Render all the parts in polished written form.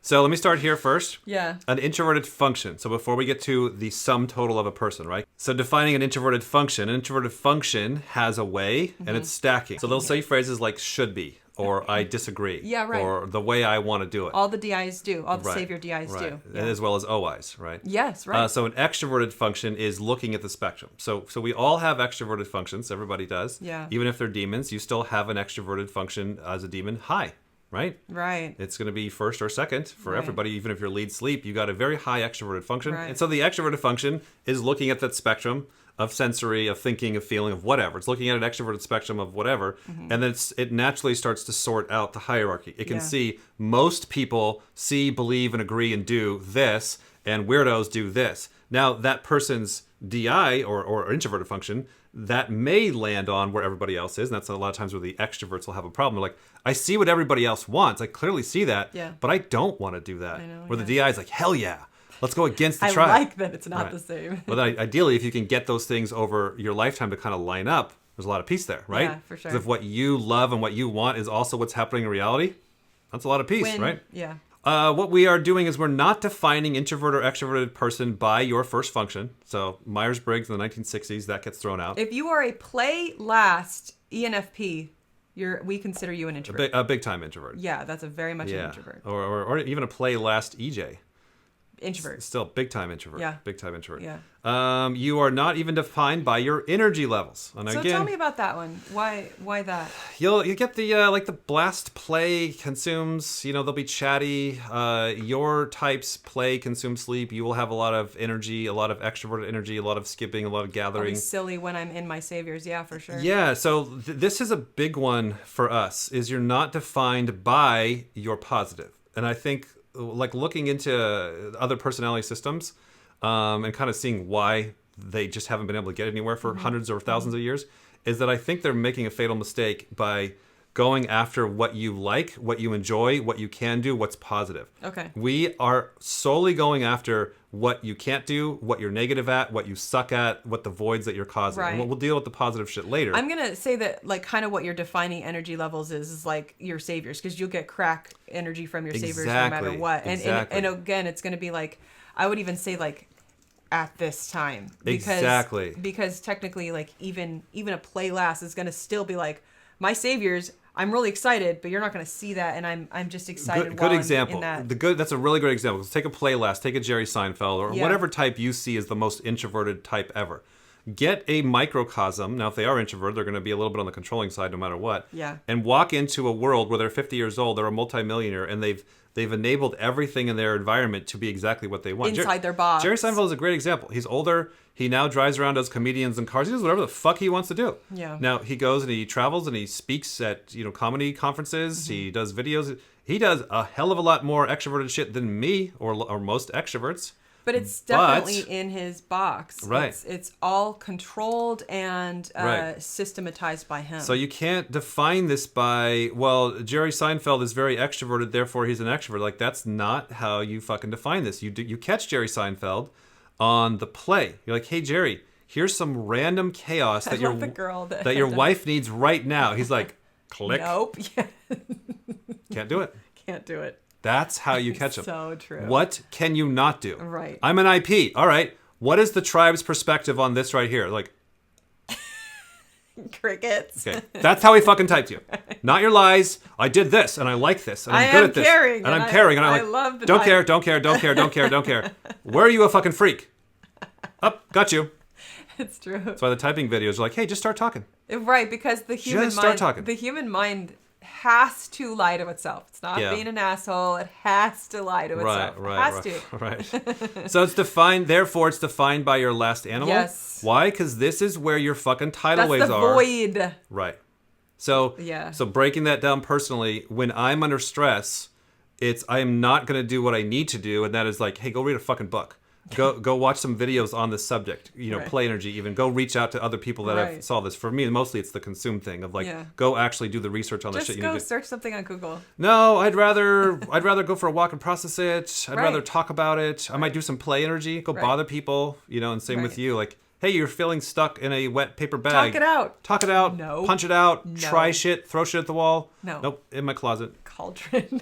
So let me start here first. Yeah. An introverted function. So before we get to the sum total of a person, right? So defining an introverted function has a way and it's stacking. So they'll say phrases like should be or I disagree. Yeah, right. Or the way I want to do it. All the DIs do. All the Right, savior DIs right. do. Yeah. And as well as OIs, right? Yes, right. So an extroverted function is looking at the spectrum. So we all have extroverted functions. Everybody does. Yeah. Even if they're demons, you still have an extroverted function as a demon high, right? Right. It's going to be first or second for Right. everybody. Even if you're lead sleep, you got a very high extroverted function. Right. And so the extroverted function is looking at that spectrum of sensory, of thinking, of feeling, of whatever. It's looking at an extroverted spectrum of whatever. And then it naturally starts to sort out the hierarchy. It can Yeah. see most people see, believe, and agree and do this, and weirdos do this. Now, that person's DI or introverted function, that may land on where everybody else is. And that's a lot of times where the extroverts will have a problem. They're like, I see what everybody else wants. I clearly see that, Yeah. but I don't want to do that. I know, where yeah. the DI is like, hell yeah, let's go against the I tribe. like that it's not Right. the same. Well, then, ideally, if you can get those things over your lifetime to kind of line up, there's a lot of peace there, right? Yeah, for sure. 'Cause if what you love and what you want is also what's happening in reality, that's a lot of peace, right? Yeah. What we are doing is we're not defining introvert or extroverted person by your first function. So Myers-Briggs in the 1960s, that gets thrown out. If you are a play last ENFP, we consider you an introvert. A big time introvert. Yeah, that's a very much an Yeah. introvert. Or even a play last EJ. Introvert. Still big time introvert. Yeah. Big time introvert. Yeah. You are not even defined by your energy levels. And So again, tell me about that one. Why that? you get the like the blast play consumes, they'll be chatty. Your type's play consumes sleep. You will have a lot of energy, a lot of extroverted energy, a lot of skipping, a lot of I'll gathering. be silly when I'm in my saviors. Yeah, for sure. Yeah, so this is a big one for us, is you're not defined by your positive. And I think like looking into other personality systems and kind of seeing why they just haven't been able to get anywhere for hundreds or thousands of years, is that I think they're making a fatal mistake by going after what you like, what you enjoy, what you can do, what's positive. Okay. We are solely going after what you can't do, what you're negative at, what you suck at, what the voids that you're causing. Right. And we'll deal with the positive shit later. I'm going to say that like kind of what you're defining energy levels is like your saviors, because you'll get crack energy from your saviors no matter what. And again, it's going to be like, I would even say like at this time. Because technically like even a play last is going to still be like my saviors. I'm really excited, but you're not going to see that, and I'm just excited. Good example. In that. That's a really good example. Take a play last, take a Jerry Seinfeld, or whatever type you see as the most introverted type ever. Get a microcosm. Now, if they are introverted, they're going to be a little bit on the controlling side no matter what. Yeah. And walk into a world where they're 50 years old, they're a multimillionaire, and they've enabled everything in their environment to be exactly what they want. Inside their box. Jerry Seinfeld is a great example. He's older. He now drives around as comedians and cars. He does whatever the fuck he wants to do. Yeah. Now, he goes and he travels and he speaks at, comedy conferences. Mm-hmm. He does videos. He does a hell of a lot more extroverted shit than me or most extroverts. But it's definitely in his box. Right. It's all controlled and systematized by him. So you can't define this by, well, Jerry Seinfeld is very extroverted, therefore he's an extrovert. Like, that's not how you fucking define this. You catch Jerry Seinfeld on the play. You're like, hey, Jerry, here's some random chaos that your wife needs right now. He's like, click. Nope. Yeah. Can't do it. Can't do it. That's how you catch him. So true. What can you not do? Right. I'm an IP. All right. What is the tribe's perspective on this right here? Like, crickets. Okay. That's how he fucking typed you. Not your lies. I did this and I like this and I'm good at this. Caring, and I'm caring and I'm like, love the don't care, don't care, don't care, don't care, don't care. Where are you a fucking freak? Up, got you. It's true. That's why the typing videos are like, hey, just start talking. Right, because the human mind has to lie to itself. It's not being an asshole. It has to lie to itself. Right. So it's defined, therefore it's defined by your last animal. Yes. Why? Because this is where your fucking tidal waves That's the are. void. Right. So breaking that down personally, when I'm under stress, I am not going to do what I need to do, and that is like, hey, go read a fucking book. Go watch some videos on this subject. Play energy even. Go reach out to other people that have solved this. For me, mostly it's the consume thing of like, go actually do the research on the shit you need to do. Just go search something on Google. No, I'd rather go for a walk and process it. I'd rather talk about it. I might do some play energy. Go bother people, and same with you. Like, hey, you're feeling stuck in a wet paper bag. Talk it out. No. Punch it out. No. Try shit. Throw shit at the wall. No. Nope. In my closet. Cauldron.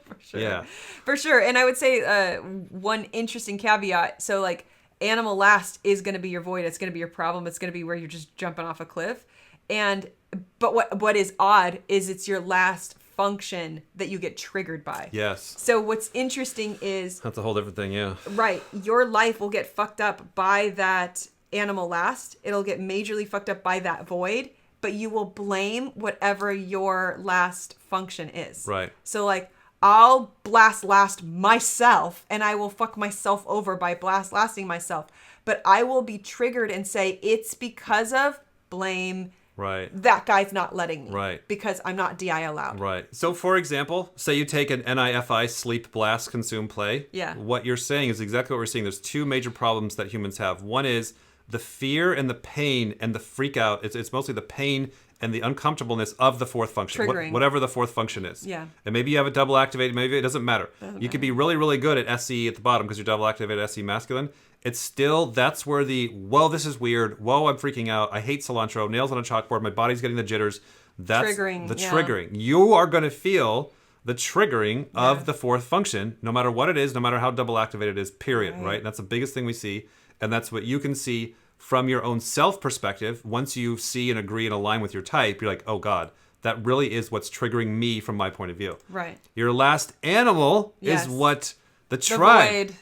For sure. Yeah. For sure. And I would say one interesting caveat. So like animal last is going to be your void. It's going to be your problem. It's going to be where you're just jumping off a cliff. But what is odd is it's your last function that you get triggered by. Yes. So what's interesting is That's a whole different thing, yeah. right, your life will get fucked up by that animal last. It'll get majorly fucked up by that void, but you will blame whatever your last function is. Right. So like I'll blast last myself and I will fuck myself over by blast lasting myself, but I will be triggered and say it's because of blame. Right. That guy's not letting me. Right. Because I'm not DI allowed. Right. So, for example, say you take an NIFI, sleep, blast, consume, play. Yeah. What you're saying is exactly what we're seeing. There's two major problems that humans have. One is the fear and the pain and the freak out. It's mostly the pain and the uncomfortableness of the fourth function. Triggering. Whatever the fourth function is. Yeah. And maybe you have it double activated. Maybe it doesn't matter. You could be really, really good at SE at the bottom because you're double activated SE masculine. It's still, that's where whoa, this is weird. Whoa, I'm freaking out. I hate cilantro. Nails on a chalkboard. My body's getting the jitters. That's triggering, the triggering. You are going to feel the triggering of the fourth function, no matter what it is, no matter how double activated it is, period, right? And that's the biggest thing we see. And that's what you can see from your own self perspective. Once you see and agree and align with your type, you're like, oh God, that really is what's triggering me from my point of view. Right. Your last animal is what the tribe. Void.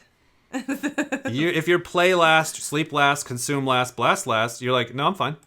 If you're play last, sleep last, consume last, blast last, you're like, no, I'm fine.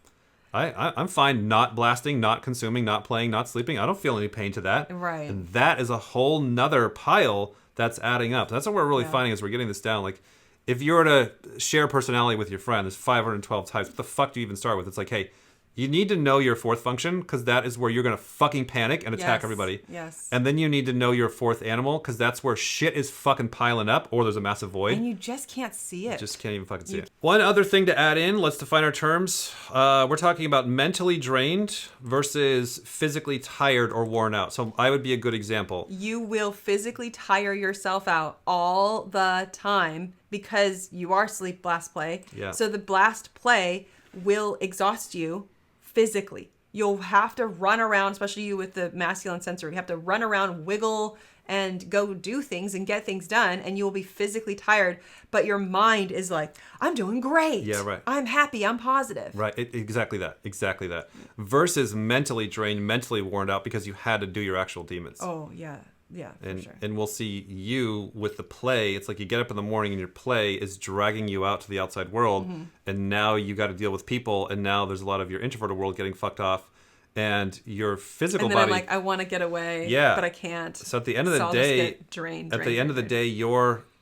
I'm fine not blasting, not consuming, not playing, not sleeping. I don't feel any pain to that. Right. And that is a whole nother pile that's adding up. That's what we're really finding as we're getting this down. Like, if you were to share personality with your friend, there's 512 types. What the fuck do you even start with? It's like, hey, you need to know your fourth function because that is where you're going to fucking panic and attack everybody. Yes. And then you need to know your fourth animal because that's where shit is fucking piling up or there's a massive void. And you just can't see it. You just can't even fucking see it. One other thing to add in, let's define our terms. We're talking about mentally drained versus physically tired or worn out. So I would be a good example. You will physically tire yourself out all the time because you are sleep, blast, play. Yeah. So the blast play will exhaust you physically. You'll have to run around, especially you with the masculine sensor. You have to run around, wiggle, and go do things and get things done, and you will be physically tired. But your mind is like, I'm doing great. Yeah, right. I'm happy. I'm positive. Right. Exactly that. Exactly that. Versus mentally drained, mentally worn out because you had to do your actual demons. Oh, yeah. Yeah, and, for sure. And we'll see you with the play. It's like you get up in the morning and your play is dragging you out to the outside world. Mm-hmm. And now you got to deal with people. And now there's a lot of your introverted world getting fucked off. And your physical body. And then body, I'm like, I want to get away. Yeah. But I can't. So at the end of the so day, I'll just get drained. At the end of the day,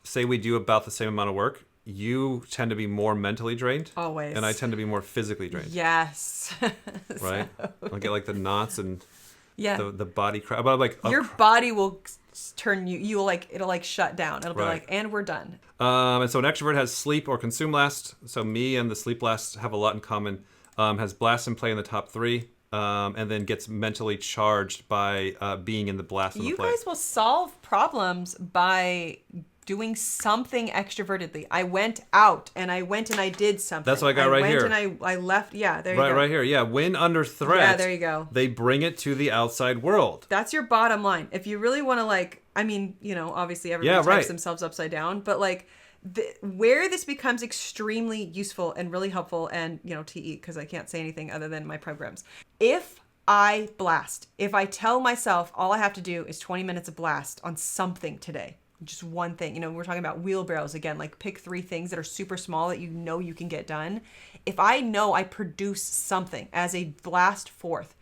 say we do about the same amount of work. You tend to be more mentally drained. Always. And I tend to be more physically drained. Yes. Right? I'll get like the knots and the body crap. But I'm like, your body will turn you like, it'll like shut down. It'll be like, and we're done. And so an extrovert has sleep or consume last. So me and the sleep last have a lot in common. Has blast and play in the top 3. And then gets mentally charged by being in the blast and the play. You guys will solve problems by doing something extrovertedly. I went out and I did something. That's what I got right here. I went and I left. Yeah, there you go. Right here. Yeah, when under threat. Yeah, there you go. They bring it to the outside world. That's your bottom line. If you really want to obviously everybody types themselves upside down, but like where this becomes extremely useful and really helpful and, TE, because I can't say anything other than my programs. If I blast, if I tell myself all I have to do is 20 minutes of blast on something today, just one thing, we're talking about wheelbarrows again, like pick 3 things that are super small that you can get done. If I know I produce something as a blast forth,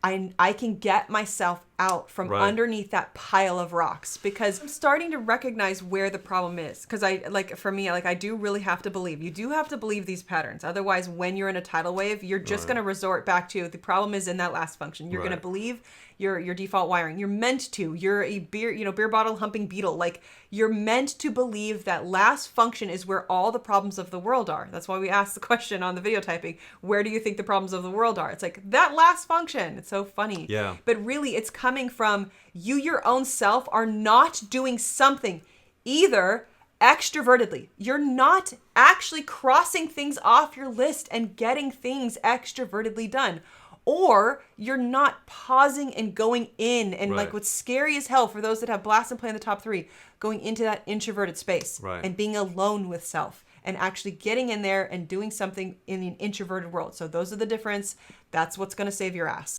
I can get myself out from underneath that pile of rocks because I'm starting to recognize where the problem is. Because I do really have to believe. You do have to believe these patterns. Otherwise, when you're in a tidal wave, you're just going to resort back to the problem is in that last function. You're going to believe your default wiring. You're meant to. You're a beer bottle humping beetle. Like you're meant to believe that last function is where all the problems of the world are. That's why we asked the question on the video typing, where do you think the problems of the world are? It's like that last function. It's so funny. Yeah. But really it's coming from you, your own self, are not doing something either extrovertedly. You're not actually crossing things off your list and getting things extrovertedly done. or you're not pausing and going in. And Right. like what's scary as hell for those that have blast and play in the top 3, going into that introverted space Right. and being alone with self and actually getting in there and doing something in the introverted world. So those are the difference. That's what's going to save your ass.